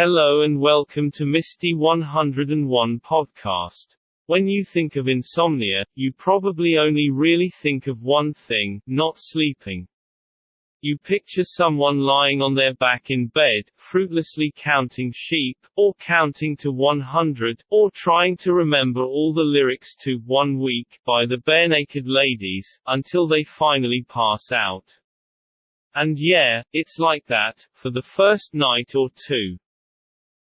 Hello and welcome to Misty 101 podcast. When you think of insomnia, you probably only really think of one thing, not sleeping. You picture someone lying on their back in bed, fruitlessly counting sheep, or counting to 100, or trying to remember all the lyrics to 1 Week by the Barenaked Ladies, until they finally pass out. And yeah, it's like that, for the first night or two.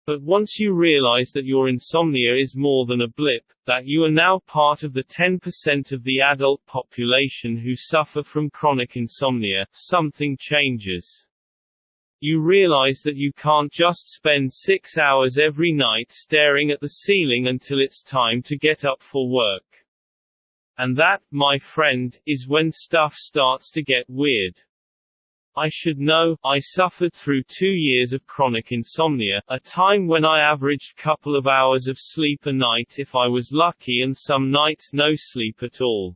But once you realize that your insomnia is more than a blip, that you are now part of the 10% of the adult population who suffer from chronic insomnia, something changes. You realize that you can't just spend 6 hours every night staring at the ceiling until it's time to get up for work. And that, my friend, is when stuff starts to get weird. I should know, I suffered through 2 years of chronic insomnia, a time when I averaged couple of hours of sleep a night if I was lucky and some nights no sleep at all.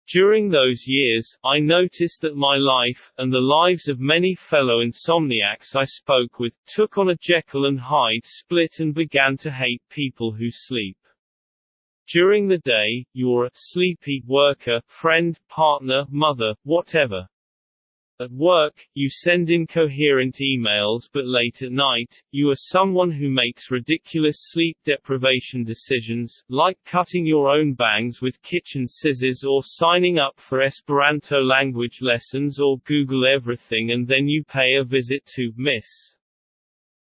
During those years, I noticed that my life, and the lives of many fellow insomniacs I spoke with, took on a Jekyll and Hyde split and began to hate people who sleep. During the day, you're a sleepy worker, friend, partner, mother, whatever. At work, you send incoherent emails, but late at night, you are someone who makes ridiculous sleep deprivation decisions, like cutting your own bangs with kitchen scissors or signing up for Esperanto language lessons or Google everything, and then you pay a visit to Miss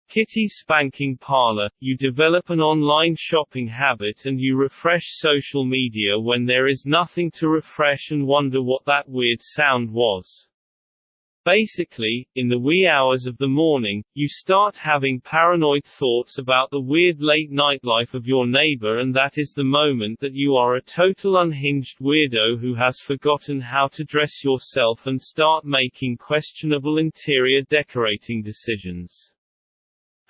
Kitty's spanking parlor. You develop an online shopping habit and you refresh social media when there is nothing to refresh and wonder what that weird sound was. Basically, in the wee hours of the morning, you start having paranoid thoughts about the weird late-night life of your neighbor, and that is the moment that you are a total unhinged weirdo who has forgotten how to dress yourself and start making questionable interior decorating decisions.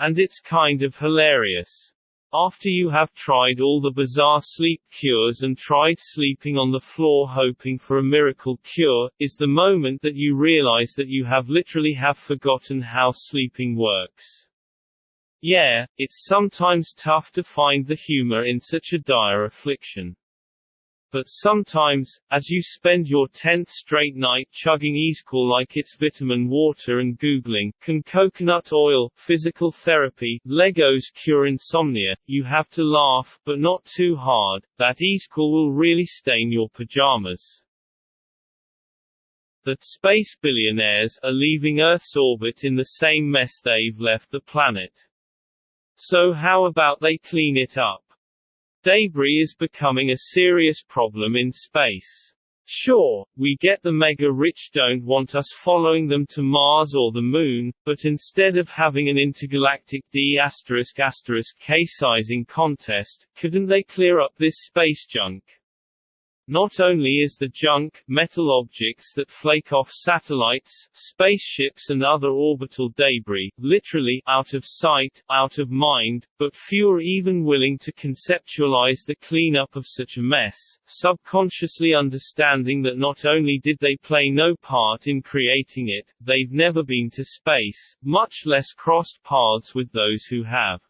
And it's kind of hilarious. After you have tried all the bizarre sleep cures and tried sleeping on the floor hoping for a miracle cure, is the moment that you realize that you have literally forgotten how sleeping works. Yeah, it's sometimes tough to find the humor in such a dire affliction. But sometimes, as you spend your 10th straight night chugging Eascool like it's vitamin water and Googling, can coconut oil, physical therapy, Legos cure insomnia, you have to laugh, but not too hard, that Eascool will really stain your pajamas. The space billionaires are leaving Earth's orbit in the same mess they've left the planet. So how about they clean it up? Debris is becoming a serious problem in space. Sure, we get the mega-rich don't want us following them to Mars or the Moon, but instead of having an intergalactic D***K sizing contest, couldn't they clear up this space junk? Not only is the junk, metal objects that flake off satellites, spaceships and other orbital debris, literally, out of sight, out of mind, but few are even willing to conceptualize the cleanup of such a mess, subconsciously understanding that not only did they play no part in creating it, they've never been to space, much less crossed paths with those who have.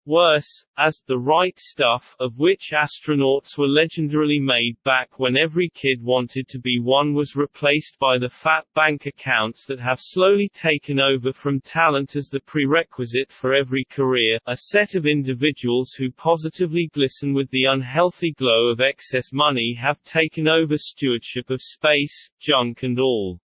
Worse, as The Right Stuff, of which astronauts were legendarily made back when every kid wanted to be one, was replaced by the fat bank accounts that have slowly taken over from talent as the prerequisite for every career, a set of individuals who positively glisten with the unhealthy glow of excess money have taken over stewardship of space, junk and all.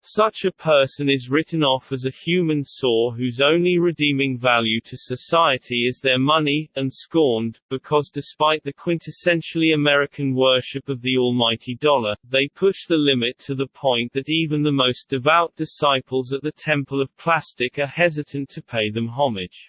Such a person is written off as a human saw whose only redeeming value to society is their money, and scorned, because despite the quintessentially American worship of the almighty dollar, they push the limit to the point that even the most devout disciples at the Temple of Plastic are hesitant to pay them homage.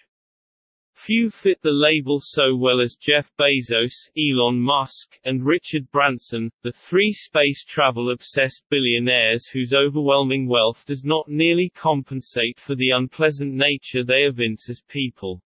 Few fit the label so well as Jeff Bezos, Elon Musk, and Richard Branson, the three space travel-obsessed billionaires whose overwhelming wealth does not nearly compensate for the unpleasant nature they evince as people.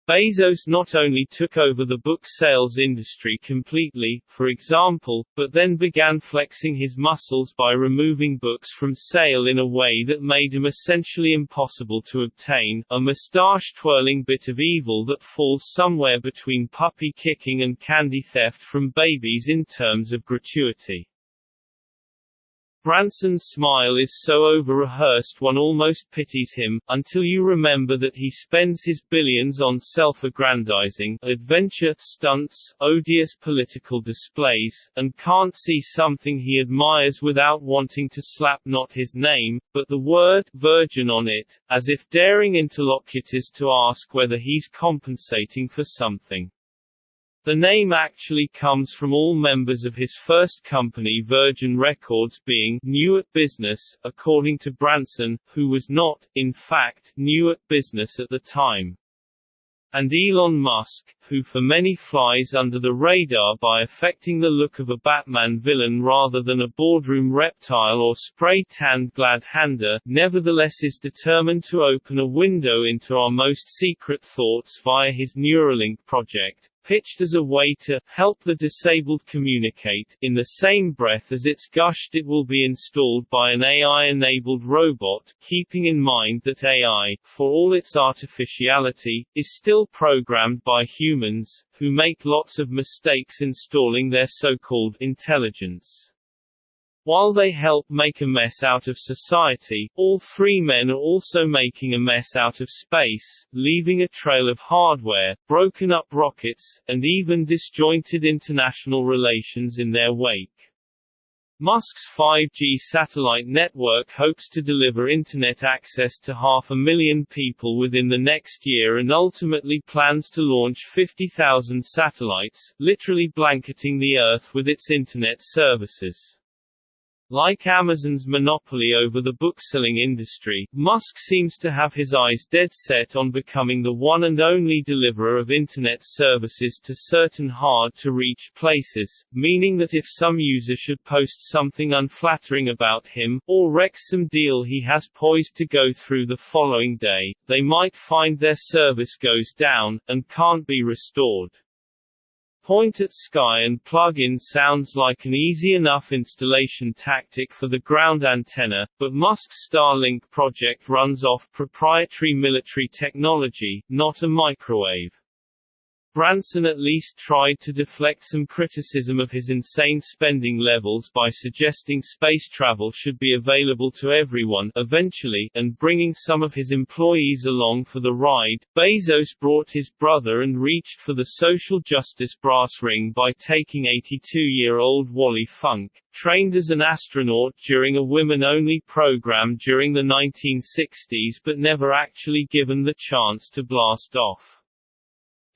Bezos not only took over the book sales industry completely, for example, but then began flexing his muscles by removing books from sale in a way that made him essentially impossible to obtain, a mustache-twirling bit of evil that falls somewhere between puppy kicking and candy theft from babies in terms of gratuity. Branson's smile is so over-rehearsed one almost pities him, until you remember that he spends his billions on self-aggrandizing, adventure, stunts, odious political displays, and can't see something he admires without wanting to slap not his name, but the word virgin on it, as if daring interlocutors to ask whether he's compensating for something. The name actually comes from all members of his first company Virgin Records being new at business, according to Branson, who was not, in fact, new at business at the time. And Elon Musk, who for many flies under the radar by affecting the look of a Batman villain rather than a boardroom reptile or spray-tanned glad-hander, nevertheless is determined to open a window into our most secret thoughts via his Neuralink project, pitched as a way to help the disabled communicate. In the same breath as it's gushed it will be installed by an AI-enabled robot, keeping in mind that AI, for all its artificiality, is still programmed by humans, who make lots of mistakes installing their so-called intelligence. While they help make a mess out of society, all three men are also making a mess out of space, leaving a trail of hardware, broken-up rockets, and even disjointed international relations in their wake. Musk's 5G satellite network hopes to deliver Internet access to 500,000 people within the next year and ultimately plans to launch 50,000 satellites, literally blanketing the Earth with its Internet services. Like Amazon's monopoly over the book-selling industry, Musk seems to have his eyes dead set on becoming the one and only deliverer of Internet services to certain hard-to-reach places, meaning that if some user should post something unflattering about him, or wreck some deal he has poised to go through the following day, they might find their service goes down, and can't be restored. Point at sky and plug in sounds like an easy enough installation tactic for the ground antenna, but Musk's Starlink project runs off proprietary military technology, not a microwave. Branson at least tried to deflect some criticism of his insane spending levels by suggesting space travel should be available to everyone eventually, and bringing some of his employees along for the ride. Bezos brought his brother and reached for the social justice brass ring by taking 82-year-old Wally Funk, trained as an astronaut during a women-only program during the 1960s but never actually given the chance to blast off.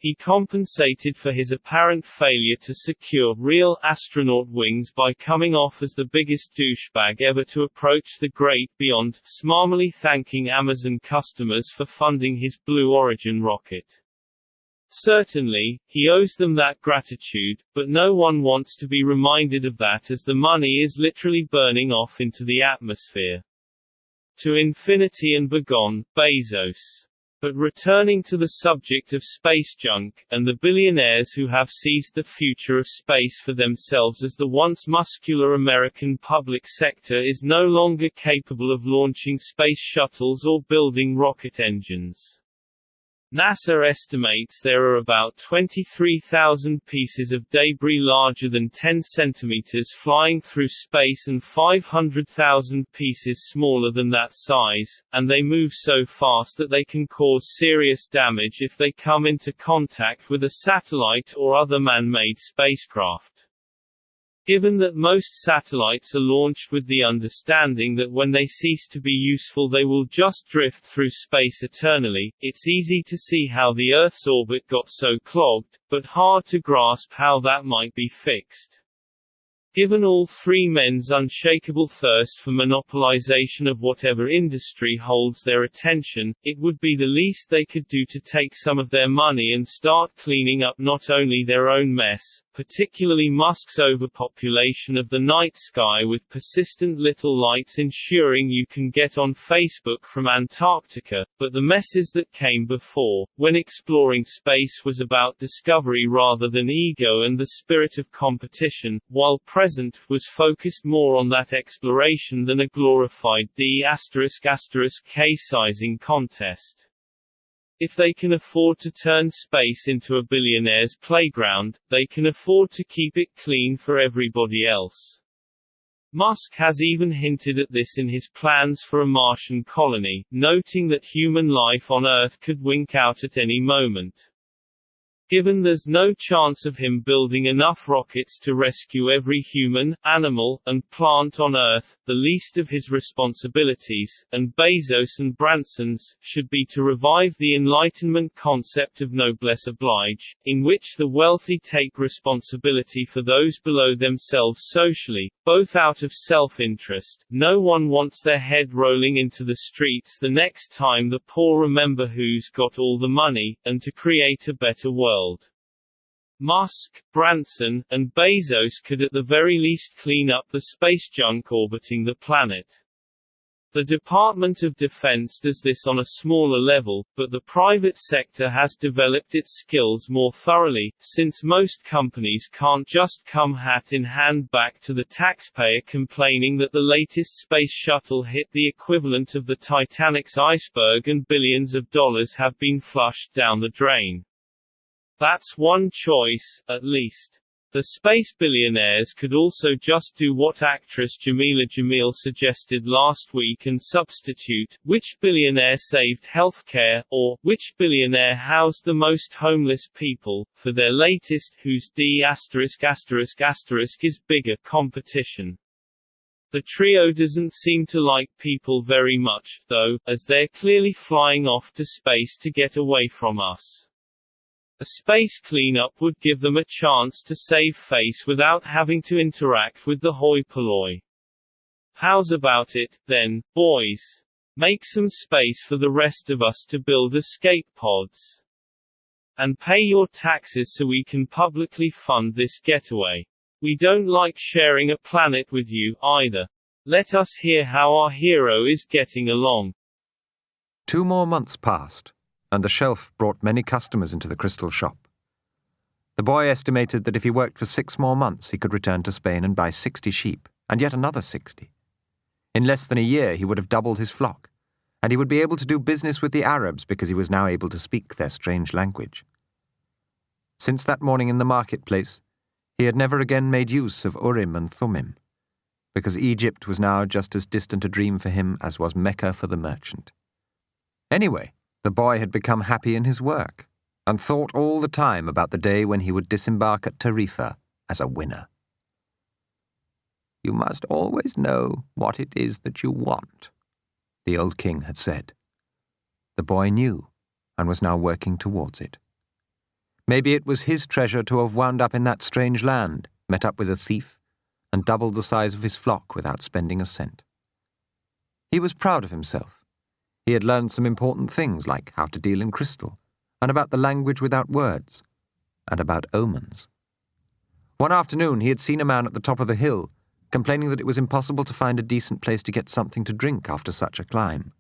He compensated for his apparent failure to secure real astronaut wings by coming off as the biggest douchebag ever to approach the great beyond, smarmily thanking Amazon customers for funding his Blue Origin rocket. Certainly, he owes them that gratitude, but no one wants to be reminded of that as the money is literally burning off into the atmosphere. To infinity and beyond, Bezos. But returning to the subject of space junk, and the billionaires who have seized the future of space for themselves as the once muscular American public sector is no longer capable of launching space shuttles or building rocket engines. NASA estimates there are about 23,000 pieces of debris larger than 10 centimeters flying through space and 500,000 pieces smaller than that size, and they move so fast that they can cause serious damage if they come into contact with a satellite or other man-made spacecraft. Given that most satellites are launched with the understanding that when they cease to be useful they will just drift through space eternally, it's easy to see how the Earth's orbit got so clogged, but hard to grasp how that might be fixed. Given all three men's unshakable thirst for monopolization of whatever industry holds their attention, it would be the least they could do to take some of their money and start cleaning up not only their own mess, particularly Musk's overpopulation of the night sky with persistent little lights ensuring you can get on Facebook from Antarctica, but the messes that came before, when exploring space was about discovery rather than ego and the spirit of competition, while present, was focused more on that exploration than a glorified D***K sizing contest. If they can afford to turn space into a billionaire's playground, they can afford to keep it clean for everybody else. Musk has even hinted at this in his plans for a Martian colony, noting that human life on Earth could wink out at any moment. Given there's no chance of him building enough rockets to rescue every human, animal, and plant on Earth, the least of his responsibilities, and Bezos and Branson's, should be to revive the Enlightenment concept of noblesse oblige, in which the wealthy take responsibility for those below themselves socially, both out of self-interest. No one wants their head rolling into the streets the next time the poor remember who's got all the money, and to create a better world. Musk, Branson, and Bezos could at the very least clean up the space junk orbiting the planet. The Department of Defense does this on a smaller level, but the private sector has developed its skills more thoroughly, since most companies can't just come hat in hand back to the taxpayer complaining that the latest space shuttle hit the equivalent of the Titanic's iceberg and billions of dollars have been flushed down the drain. That's one choice, at least. The space billionaires could also just do what actress Jamila Jamil suggested last week and substitute, which billionaire saved healthcare, or, which billionaire housed the most homeless people, for their latest Who's D***** is bigger competition. The trio doesn't seem to like people very much, though, as they're clearly flying off to space to get away from us. A space cleanup would give them a chance to save face without having to interact with the hoi polloi. How's about it, then, boys? Make some space for the rest of us to build escape pods. And pay your taxes so we can publicly fund this getaway. We don't like sharing a planet with you, either. Let us hear how our hero is getting along. 2 more months passed, and the shelf brought many customers into the crystal shop. The boy estimated that if he worked for 6 more months, he could return to Spain and buy 60 sheep, and yet another 60. In less than a year, he would have doubled his flock, and he would be able to do business with the Arabs because he was now able to speak their strange language. Since that morning in the marketplace, he had never again made use of Urim and Thummim, because Egypt was now just as distant a dream for him as was Mecca for the merchant. Anyway, the boy had become happy in his work, and thought all the time about the day when he would disembark at Tarifa as a winner. "You must always know what it is that you want," the old king had said. The boy knew, and was now working towards it. Maybe it was his treasure to have wound up in that strange land, met up with a thief, and doubled the size of his flock without spending a cent. He was proud of himself. He had learned some important things like how to deal in crystal, and about the language without words, and about omens. One afternoon he had seen a man at the top of the hill, complaining that it was impossible to find a decent place to get something to drink after such a climb.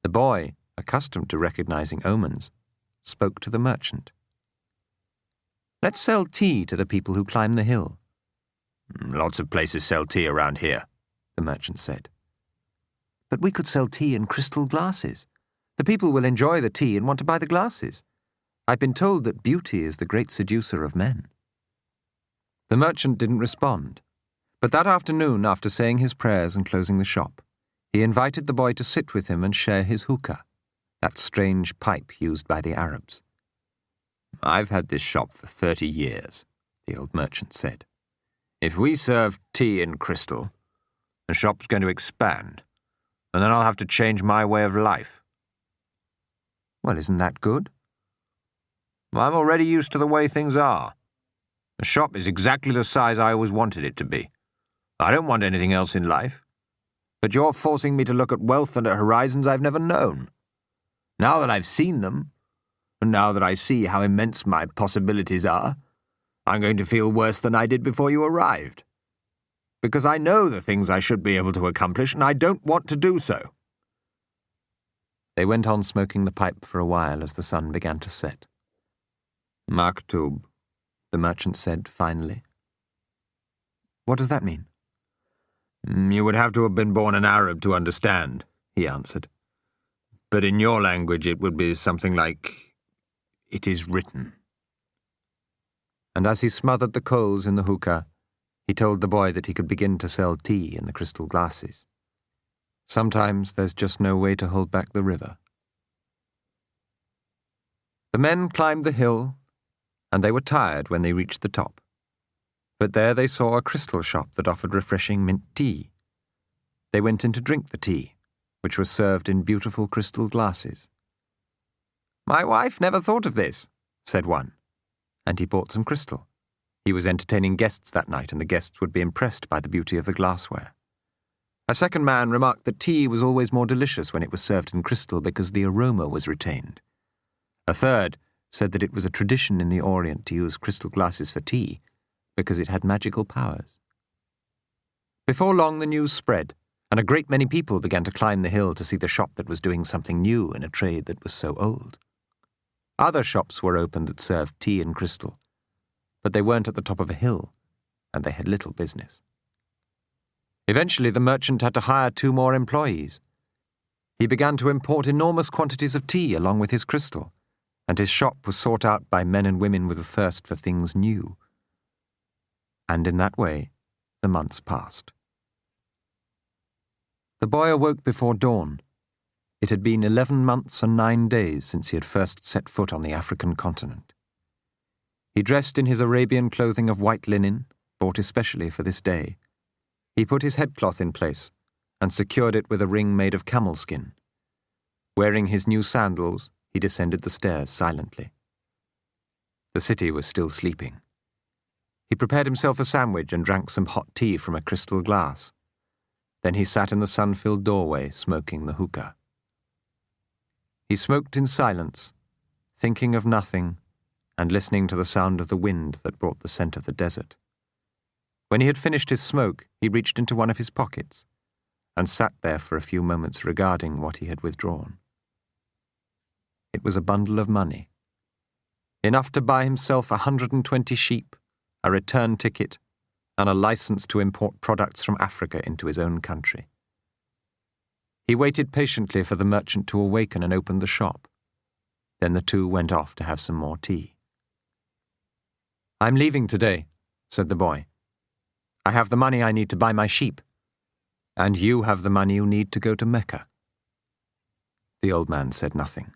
The boy, accustomed to recognizing omens, spoke to the merchant. "Let's sell tea to the people who climb the hill." "Lots of places sell tea around here," the merchant said. "But we could sell tea in crystal glasses. The people will enjoy the tea and want to buy the glasses. I've been told that beauty is the great seducer of men." The merchant didn't respond, but that afternoon, after saying his prayers and closing the shop, he invited the boy to sit with him and share his hookah, that strange pipe used by the Arabs. "I've had this shop for 30 years, the old merchant said. "If we serve tea in crystal, the shop's going to expand, and then I'll have to change my way of life." "Well, isn't that good?" "I'm already used to the way things are. The shop is exactly the size I always wanted it to be. I don't want anything else in life. But you're forcing me to look at wealth and at horizons I've never known. Now that I've seen them, and now that I see how immense my possibilities are, I'm going to feel worse than I did before you arrived. Because I know the things I should be able to accomplish, and I don't want to do so." They went on smoking the pipe for a while as the sun began to set. "Maktub," the merchant said finally. "What does that mean?" "You would have to have been born an Arab to understand," he answered. "But in your language it would be something like, 'It is written.'" And as he smothered the coals in the hookah, he told the boy that he could begin to sell tea in the crystal glasses. Sometimes there's just no way to hold back the river. The men climbed the hill, and they were tired when they reached the top. But there they saw a crystal shop that offered refreshing mint tea. They went in to drink the tea, which was served in beautiful crystal glasses. "My wife never thought of this," said one, and he bought some crystal. He was entertaining guests that night, and the guests would be impressed by the beauty of the glassware. A second man remarked that tea was always more delicious when it was served in crystal because the aroma was retained. A third said that it was a tradition in the Orient to use crystal glasses for tea because it had magical powers. Before long the news spread, and a great many people began to climb the hill to see the shop that was doing something new in a trade that was so old. Other shops were opened that served tea in crystal, but they weren't at the top of a hill, and they had little business. Eventually the merchant had to hire 2 more employees. He began to import enormous quantities of tea along with his crystal, and his shop was sought out by men and women with a thirst for things new. And in that way, the months passed. The boy awoke before dawn. It had been 11 months and 9 days since he had first set foot on the African continent. He dressed in his Arabian clothing of white linen, bought especially for this day. He put his headcloth in place and secured it with a ring made of camel skin. Wearing his new sandals, he descended the stairs silently. The city was still sleeping. He prepared himself a sandwich and drank some hot tea from a crystal glass. Then he sat in the sun-filled doorway, smoking the hookah. He smoked in silence, thinking of nothing and listening to the sound of the wind that brought the scent of the desert. When he had finished his smoke, he reached into one of his pockets and sat there for a few moments regarding what he had withdrawn. It was a bundle of money, enough to buy himself 120 sheep, a return ticket, and a license to import products from Africa into his own country. He waited patiently for the merchant to awaken and open the shop. Then the two went off to have some more tea. "I'm leaving today," said the boy. "I have the money I need to buy my sheep. And you have the money you need to go to Mecca." The old man said nothing.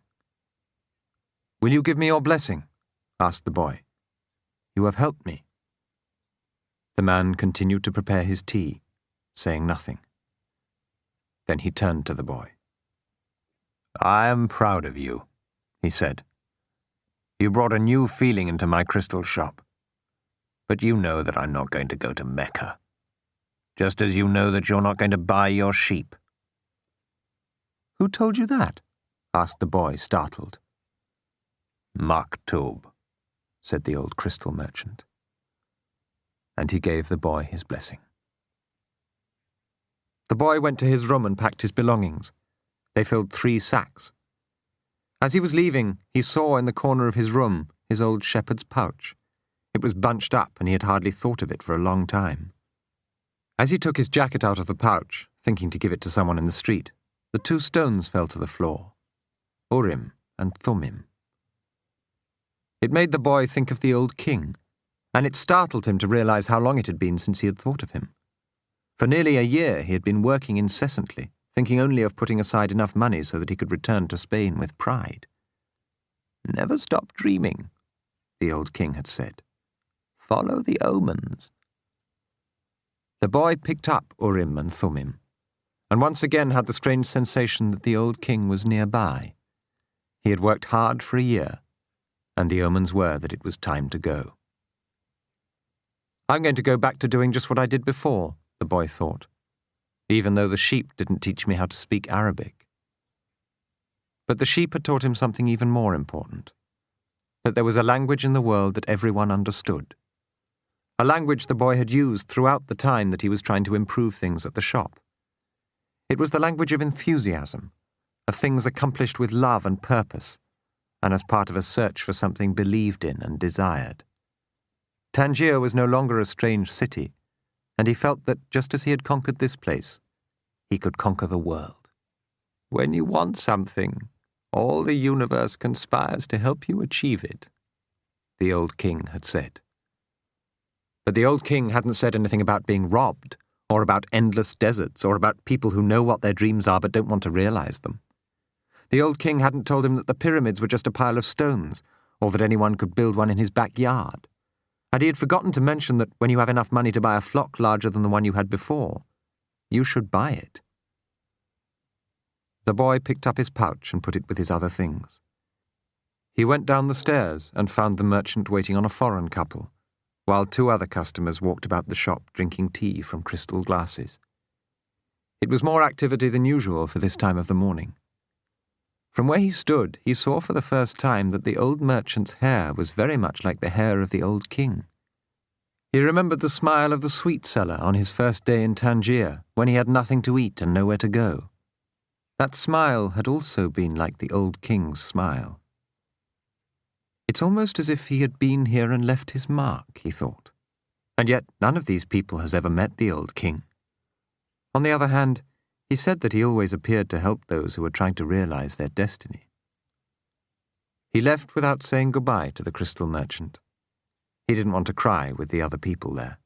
"Will you give me your blessing?" asked the boy. "You have helped me." The man continued to prepare his tea, saying nothing. Then he turned to the boy. "I am proud of you," he said. "You brought a new feeling into my crystal shop. But you know that I'm not going to go to Mecca, just as you know that you're not going to buy your sheep." "Who told you that?" asked the boy, startled. "Maktub," said the old crystal merchant. And he gave the boy his blessing. The boy went to his room and packed his belongings. They filled 3 sacks. As he was leaving, he saw in the corner of his room his old shepherd's pouch. It was bunched up, and he had hardly thought of it for a long time. As he took his jacket out of the pouch, thinking to give it to someone in the street, the 2 stones fell to the floor, Urim and Thummim. It made the boy think of the old king, and it startled him to realize how long it had been since he had thought of him. For nearly a year he had been working incessantly, thinking only of putting aside enough money so that he could return to Spain with pride. "Never stop dreaming," the old king had said. "Follow the omens." The boy picked up Urim and Thummim, and once again had the strange sensation that the old king was nearby. He had worked hard for a year, and the omens were that it was time to go. "I'm going to go back to doing just what I did before," the boy thought, "even though the sheep didn't teach me how to speak Arabic." But the sheep had taught him something even more important, that there was a language in the world that everyone understood, a language the boy had used throughout the time that he was trying to improve things at the shop. It was the language of enthusiasm, of things accomplished with love and purpose, and as part of a search for something believed in and desired. Tangier was no longer a strange city, and he felt that just as he had conquered this place, he could conquer the world. When you want something, all the universe conspires to help you achieve it, the old king had said. But the old king hadn't said anything about being robbed, or about endless deserts, or about people who know what their dreams are but don't want to realize them. The old king hadn't told him that the pyramids were just a pile of stones, or that anyone could build one in his backyard. And he had forgotten to mention that when you have enough money to buy a flock larger than the one you had before, you should buy it. The boy picked up his pouch and put it with his other things. He went down the stairs and found the merchant waiting on a foreign couple, while 2 other customers walked about the shop drinking tea from crystal glasses. It was more activity than usual for this time of the morning. From where he stood, he saw for the first time that the old merchant's hair was very much like the hair of the old king. He remembered the smile of the sweet seller on his first day in Tangier, when he had nothing to eat and nowhere to go. That smile had also been like the old king's smile. It's almost as if he had been here and left his mark, he thought. And yet none of these people has ever met the old king. On the other hand, he said that he always appeared to help those who were trying to realize their destiny. He left without saying goodbye to the crystal merchant. He didn't want to cry with the other people there.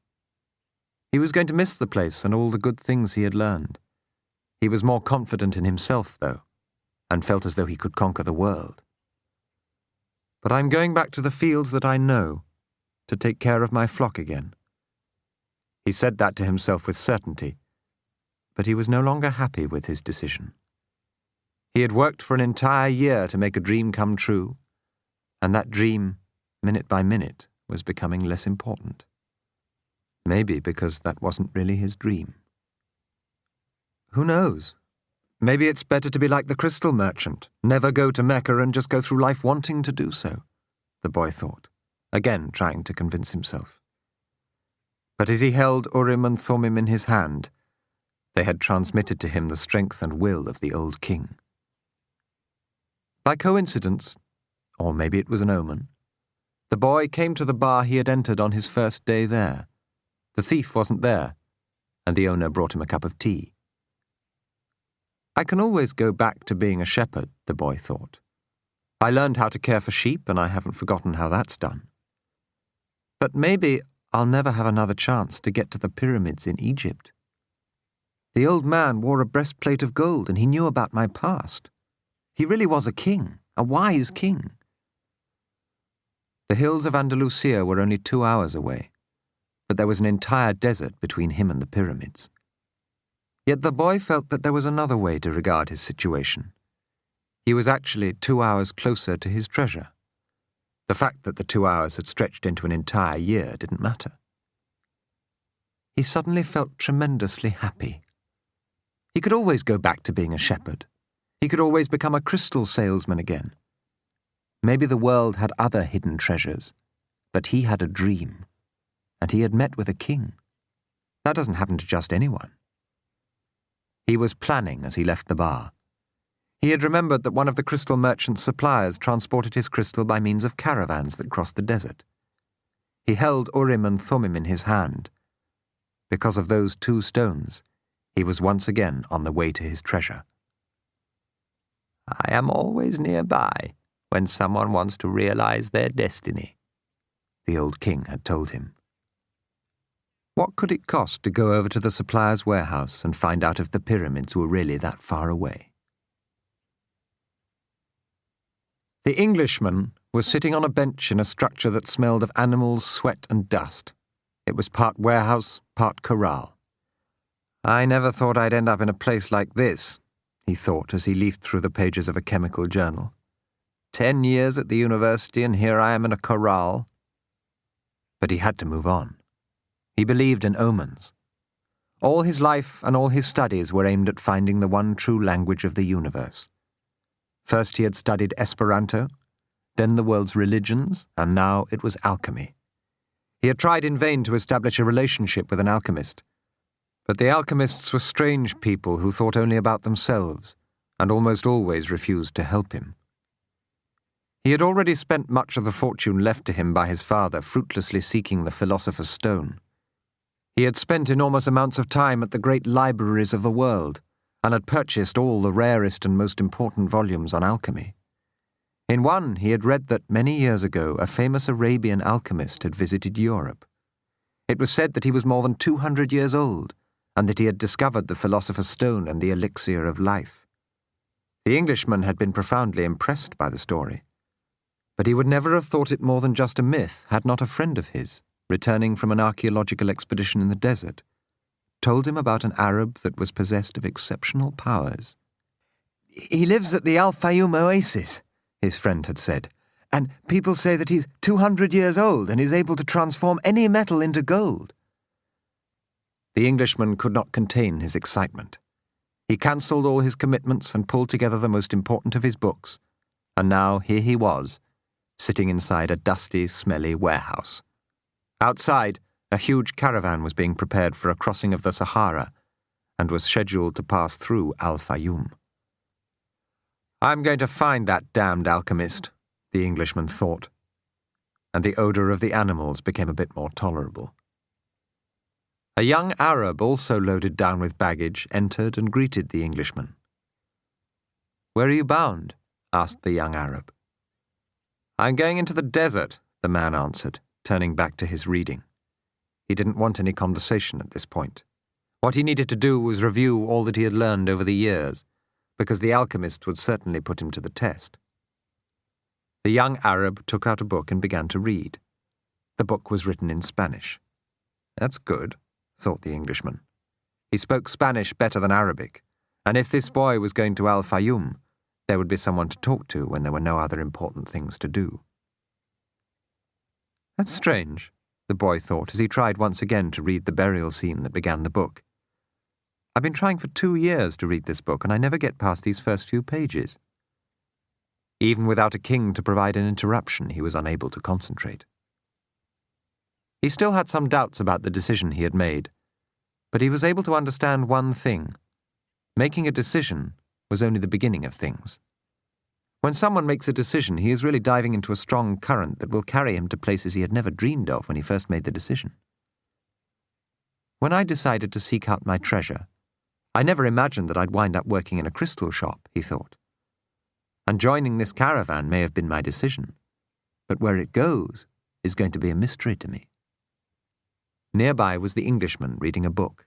He was going to miss the place and all the good things he had learned. He was more confident in himself, though, and felt as though he could conquer the world. But I'm going back to the fields that I know, to take care of my flock again. He said that to himself with certainty, but he was no longer happy with his decision. He had worked for an entire year to make a dream come true, and that dream, minute by minute, was becoming less important. Maybe because that wasn't really his dream. Who knows? Maybe it's better to be like the crystal merchant, never go to Mecca and just go through life wanting to do so, the boy thought, again trying to convince himself. But as he held Urim and Thummim in his hand, they had transmitted to him the strength and will of the old king. By coincidence, or maybe it was an omen, the boy came to the bar he had entered on his first day there. The thief wasn't there, and the owner brought him a cup of tea. I can always go back to being a shepherd, the boy thought. I learned how to care for sheep, and I haven't forgotten how that's done. But maybe I'll never have another chance to get to the pyramids in Egypt. The old man wore a breastplate of gold, and he knew about my past. He really was a king, a wise king. The hills of Andalusia were only 2 hours away, but there was an entire desert between him and the pyramids. Yet the boy felt that there was another way to regard his situation. He was actually 2 hours closer to his treasure. The fact that the 2 hours had stretched into an entire year didn't matter. He suddenly felt tremendously happy. He could always go back to being a shepherd. He could always become a crystal salesman again. Maybe the world had other hidden treasures, but he had a dream, and he had met with a king. That doesn't happen to just anyone. He was planning as he left the bar. He had remembered that one of the crystal merchant's suppliers transported his crystal by means of caravans that crossed the desert. He held Urim and Thummim in his hand. Because of those 2 stones, he was once again on the way to his treasure. I am always nearby when someone wants to realize their destiny, the old king had told him. What could it cost to go over to the supplier's warehouse and find out if the pyramids were really that far away? The Englishman was sitting on a bench in a structure that smelled of animals' sweat and dust. It was part warehouse, part corral. I never thought I'd end up in a place like this, he thought as he leafed through the pages of a chemical journal. 10 years at the university and here I am in a corral. But he had to move on. He believed in omens. All his life and all his studies were aimed at finding the one true language of the universe. First he had studied Esperanto, then the world's religions, and now it was alchemy. He had tried in vain to establish a relationship with an alchemist, but the alchemists were strange people who thought only about themselves and almost always refused to help him. He had already spent much of the fortune left to him by his father fruitlessly seeking the philosopher's stone. He had spent enormous amounts of time at the great libraries of the world and had purchased all the rarest and most important volumes on alchemy. In one, he had read that many years ago a famous Arabian alchemist had visited Europe. It was said that he was more than 200 years old and that he had discovered the philosopher's stone and the elixir of life. The Englishman had been profoundly impressed by the story, but he would never have thought it more than just a myth had not a friend of his, returning from an archaeological expedition in the desert, told him about an Arab that was possessed of exceptional powers. "He lives at the Al-Fayoum oasis," his friend had said, "and people say that he's 200 years old and is able to transform any metal into gold." The Englishman could not contain his excitement. He cancelled all his commitments and pulled together the most important of his books, and now here he was, sitting inside a dusty, smelly warehouse. Outside, a huge caravan was being prepared for a crossing of the Sahara and was scheduled to pass through Al-Fayoum. "I'm going to find that damned alchemist," the Englishman thought, and the odour of the animals became a bit more tolerable. A young Arab, also loaded down with baggage, entered and greeted the Englishman. "Where are you bound?" asked the young Arab. "I'm going into the desert," the man answered, turning back to his reading. He didn't want any conversation at this point. What he needed to do was review all that he had learned over the years, because the alchemist would certainly put him to the test. The young Arab took out a book and began to read. The book was written in Spanish. "That's good," thought the Englishman. He spoke Spanish better than Arabic, and if this boy was going to Al-Fayoum, there would be someone to talk to when there were no other important things to do. "That's strange," the boy thought as he tried once again to read the burial scene that began the book. "I've been trying for 2 years to read this book, and I never get past these first few pages." Even without a king to provide an interruption, he was unable to concentrate. He still had some doubts about the decision he had made, but he was able to understand one thing. Making a decision was only the beginning of things. When someone makes a decision, he is really diving into a strong current that will carry him to places he had never dreamed of when he first made the decision. "When I decided to seek out my treasure, I never imagined that I'd wind up working in a crystal shop," he thought. "And joining this caravan may have been my decision, but where it goes is going to be a mystery to me." Nearby was the Englishman reading a book.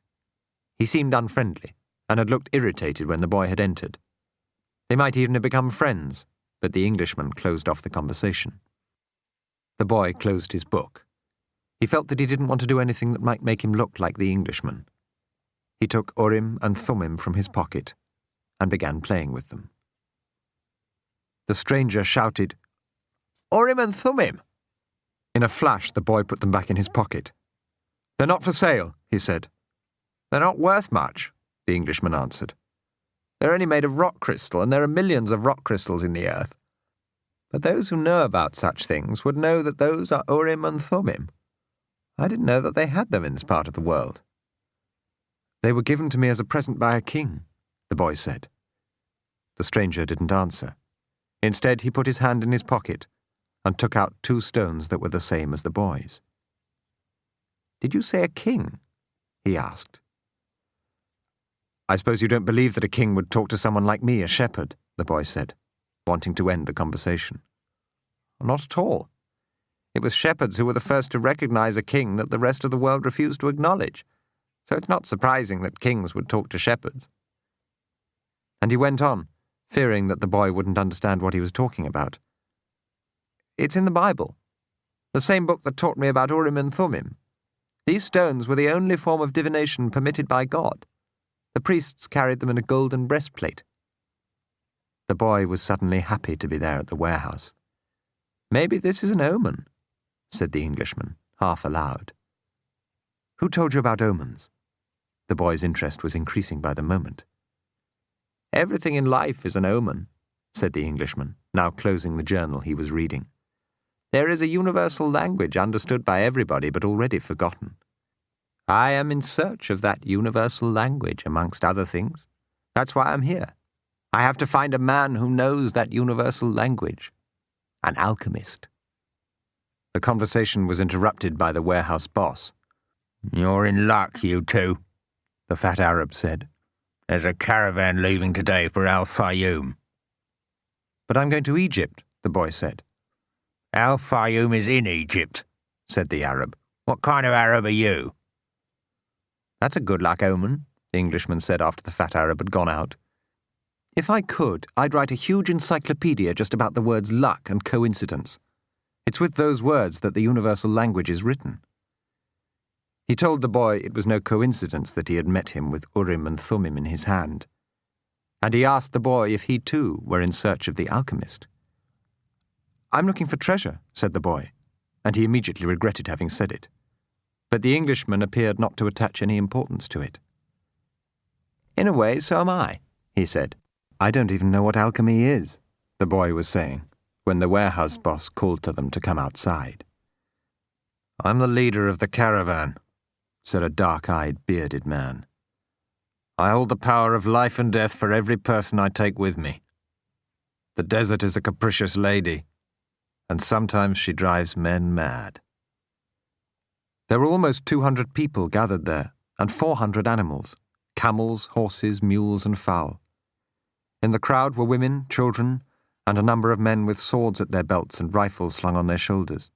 He seemed unfriendly and had looked irritated when the boy had entered. They might even have become friends, but the Englishman closed off the conversation. The boy closed his book. He felt that he didn't want to do anything that might make him look like the Englishman. He took Urim and Thummim from his pocket and began playing with them. The stranger shouted, "Urim and Thummim!" In a flash, the boy put them back in his pocket. "They're not for sale," he said. "They're not worth much," the Englishman answered. "They're only made of rock crystal, and there are millions of rock crystals in the earth. But those who know about such things would know that those are Urim and Thummim. I didn't know that they had them in this part of the world." "They were given to me as a present by a king," the boy said. The stranger didn't answer. Instead, he put his hand in his pocket and took out 2 stones that were the same as the boy's. "Did you say a king?" he asked. "I suppose you don't believe that a king would talk to someone like me, a shepherd," the boy said, wanting to end the conversation. "Not at all. It was shepherds who were the first to recognize a king that the rest of the world refused to acknowledge, so it's not surprising that kings would talk to shepherds." And he went on, fearing that the boy wouldn't understand what he was talking about. "It's in the Bible, the same book that taught me about Urim and Thummim. These stones were the only form of divination permitted by God. The priests carried them in a golden breastplate." The boy was suddenly happy to be there at the warehouse. "Maybe this is an omen," said the Englishman, half aloud. "Who told you about omens?" The boy's interest was increasing by the moment. "Everything in life is an omen," said the Englishman, now closing the journal he was reading. There is a universal language understood by everybody but already forgotten. I am in search of that universal language, amongst other things. That's why I'm here. I have to find a man who knows that universal language. An alchemist. The conversation was interrupted by the warehouse boss. "You're in luck, you two," the fat Arab said. "There's a caravan leaving today for Al-Fayoum." "But I'm going to Egypt," the boy said. "Al-Fayoum is in Egypt," said the Arab. "What kind of Arab are you?" "That's a good luck omen," the Englishman said after the fat Arab had gone out. "If I could, I'd write a huge encyclopedia just about the words luck and coincidence. It's with those words that the universal language is written." He told the boy it was no coincidence that he had met him with Urim and Thummim in his hand. And he asked the boy if he too were in search of the alchemist. "I'm looking for treasure," said the boy, and he immediately regretted having said it. But the Englishman appeared not to attach any importance to it. "In a way, so am I," he said. "I don't even know what alchemy is," the boy was saying, when the warehouse boss called to them to come outside. "I'm the leader of the caravan," said a dark-eyed, bearded man. "I hold the power of life and death for every person I take with me. The desert is a capricious lady, and sometimes she drives men mad." There were almost 200 people gathered there, and 400 animals, camels, horses, mules, and fowl. In the crowd were women, children, and a number of men with swords at their belts and rifles slung on their shoulders.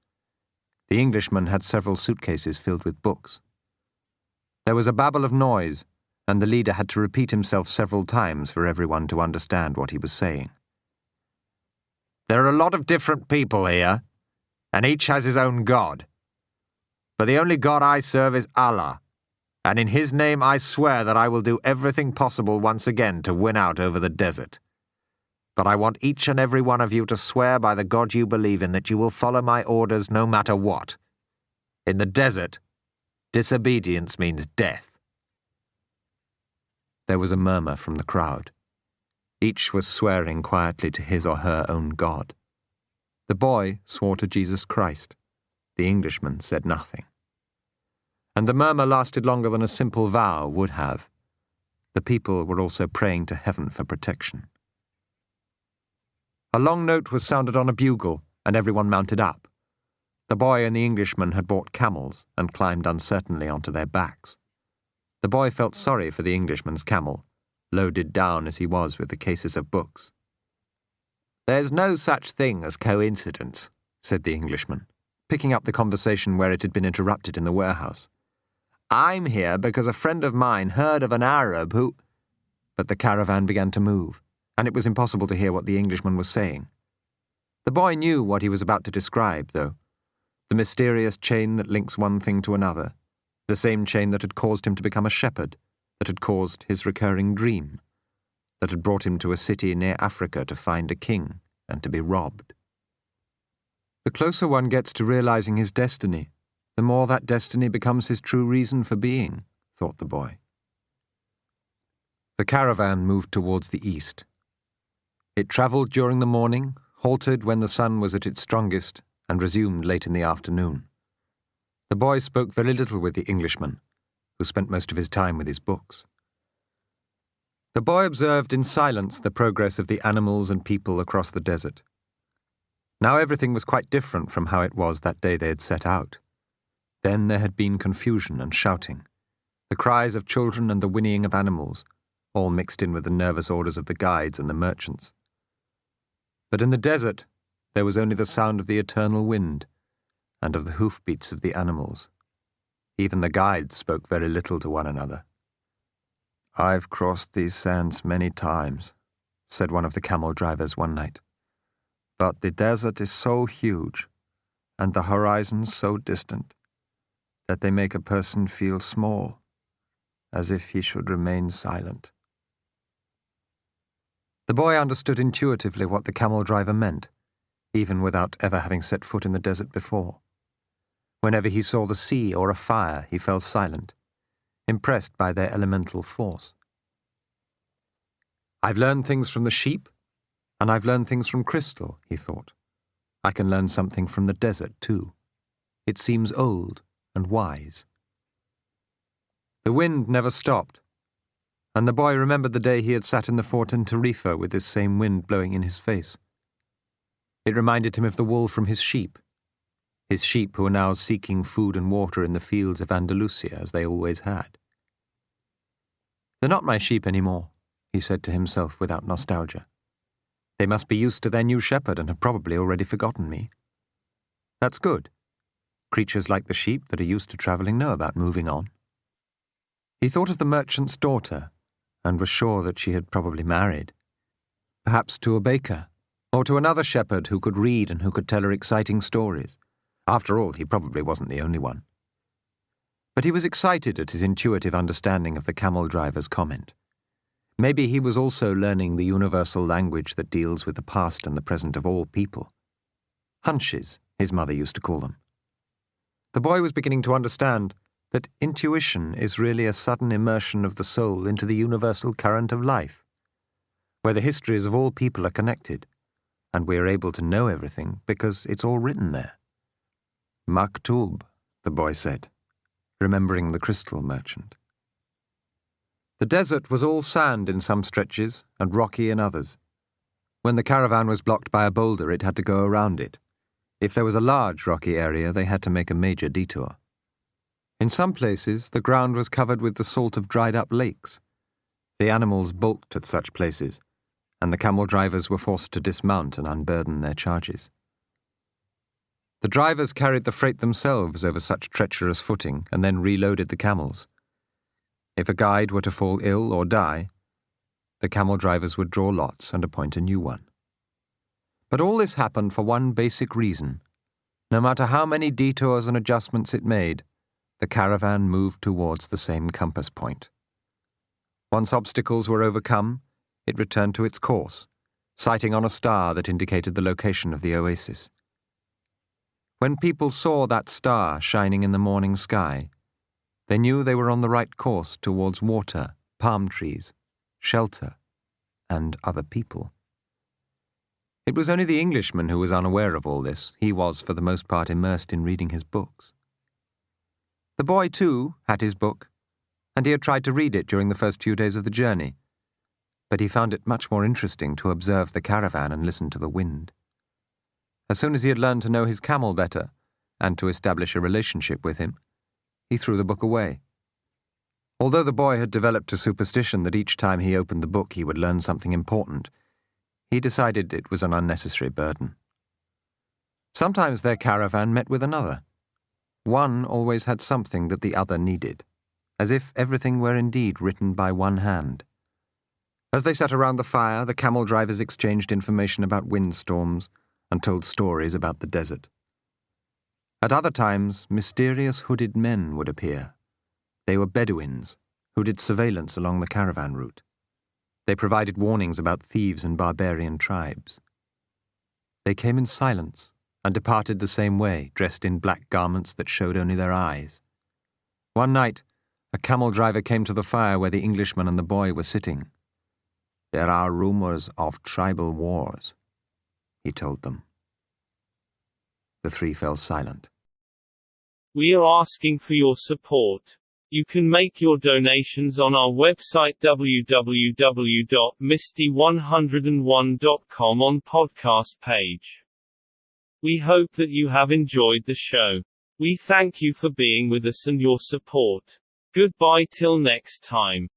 The Englishman had several suitcases filled with books. There was a babble of noise, and the leader had to repeat himself several times for everyone to understand what he was saying. "There are a lot of different people here, and each has his own god. But the only God I serve is Allah, and in His name I swear that I will do everything possible once again to win out over the desert. But I want each and every one of you to swear by the God you believe in that you will follow my orders no matter what. In the desert, disobedience means death." There was a murmur from the crowd. Each was swearing quietly to his or her own God. The boy swore to Jesus Christ. The Englishman said nothing. And the murmur lasted longer than a simple vow would have. The people were also praying to heaven for protection. A long note was sounded on a bugle, and everyone mounted up. The boy and the Englishman had bought camels and climbed uncertainly onto their backs. The boy felt sorry for the Englishman's camel, loaded down as he was with the cases of books. "There's no such thing as coincidence," said the Englishman, picking up the conversation where it had been interrupted in the warehouse. "I'm here because a friend of mine heard of an Arab who—" But the caravan began to move, and it was impossible to hear what the Englishman was saying. The boy knew what he was about to describe, though. The mysterious chain that links one thing to another, the same chain that had caused him to become a shepherd, that had caused his recurring dream, that had brought him to a city near Africa to find a king and to be robbed. The closer one gets to realizing his destiny, the more that destiny becomes his true reason for being, thought the boy. The caravan moved towards the east. It travelled during the morning, halted when the sun was at its strongest, and resumed late in the afternoon. The boy spoke very little with the Englishman, who spent most of his time with his books. The boy observed in silence the progress of the animals and people across the desert. Now everything was quite different from how it was that day they had set out. Then there had been confusion and shouting, the cries of children and the whinnying of animals, all mixed in with the nervous orders of the guides and the merchants. But in the desert, there was only the sound of the eternal wind and of the hoofbeats of the animals. Even the guides spoke very little to one another. "I've crossed these sands many times," said one of the camel drivers one night. "But the desert is so huge, and the horizon so distant, that they make a person feel small, as if he should remain silent." The boy understood intuitively what the camel driver meant, even without ever having set foot in the desert before. Whenever he saw the sea or a fire, he fell silent, impressed by their elemental force. "I've learned things from the sheep, and I've learned things from crystal," he thought. I can learn something from the desert, too. It seems old and wise. The wind never stopped, and the boy remembered the day he had sat in the fort in Tarifa with this same wind blowing in his face. It reminded him of the wool from his sheep who were now seeking food and water in the fields of Andalusia as they always had. "They're not my sheep anymore," he said to himself without nostalgia. "They must be used to their new shepherd and have probably already forgotten me. That's good. Creatures like the sheep that are used to travelling know about moving on." He thought of the merchant's daughter and was sure that she had probably married, perhaps to a baker, or to another shepherd who could read and who could tell her exciting stories. After all, he probably wasn't the only one. But he was excited at his intuitive understanding of the camel driver's comment. Maybe he was also learning the universal language that deals with the past and the present of all people. Hunches, his mother used to call them. The boy was beginning to understand that intuition is really a sudden immersion of the soul into the universal current of life, where the histories of all people are connected, and we are able to know everything because it's all written there. "Maktub," the boy said, remembering the crystal merchant. The desert was all sand in some stretches and rocky in others. When the caravan was blocked by a boulder, it had to go around it. If there was a large rocky area, they had to make a major detour. In some places, the ground was covered with the salt of dried-up lakes. The animals balked at such places, and the camel drivers were forced to dismount and unburden their charges. The drivers carried the freight themselves over such treacherous footing and then reloaded the camels. If a guide were to fall ill or die, the camel drivers would draw lots and appoint a new one. But all this happened for one basic reason. No matter how many detours and adjustments it made, the caravan moved towards the same compass point. Once obstacles were overcome, it returned to its course, sighting on a star that indicated the location of the oasis. When people saw that star shining in the morning sky, they knew they were on the right course towards water, palm trees, shelter, and other people. It was only the Englishman who was unaware of all this. He was, for the most part, immersed in reading his books. The boy, too, had his book, and he had tried to read it during the first few days of the journey, but he found it much more interesting to observe the caravan and listen to the wind. As soon as he had learned to know his camel better, and to establish a relationship with him, he threw the book away. Although the boy had developed a superstition that each time he opened the book he would learn something important, he decided it was an unnecessary burden. Sometimes their caravan met with another. One always had something that the other needed, as if everything were indeed written by one hand. As they sat around the fire, the camel drivers exchanged information about windstorms and told stories about the desert. At other times, mysterious hooded men would appear. They were Bedouins who did surveillance along the caravan route. They provided warnings about thieves and barbarian tribes. They came in silence and departed the same way, dressed in black garments that showed only their eyes. One night, a camel driver came to the fire where the Englishman and the boy were sitting. "There are rumors of tribal wars," he told them. The three fell silent. We are asking for your support. You can make your donations on our website www.misty101.com on podcast page. We hope that you have enjoyed the show. We thank you for being with us and your support. Goodbye till next time.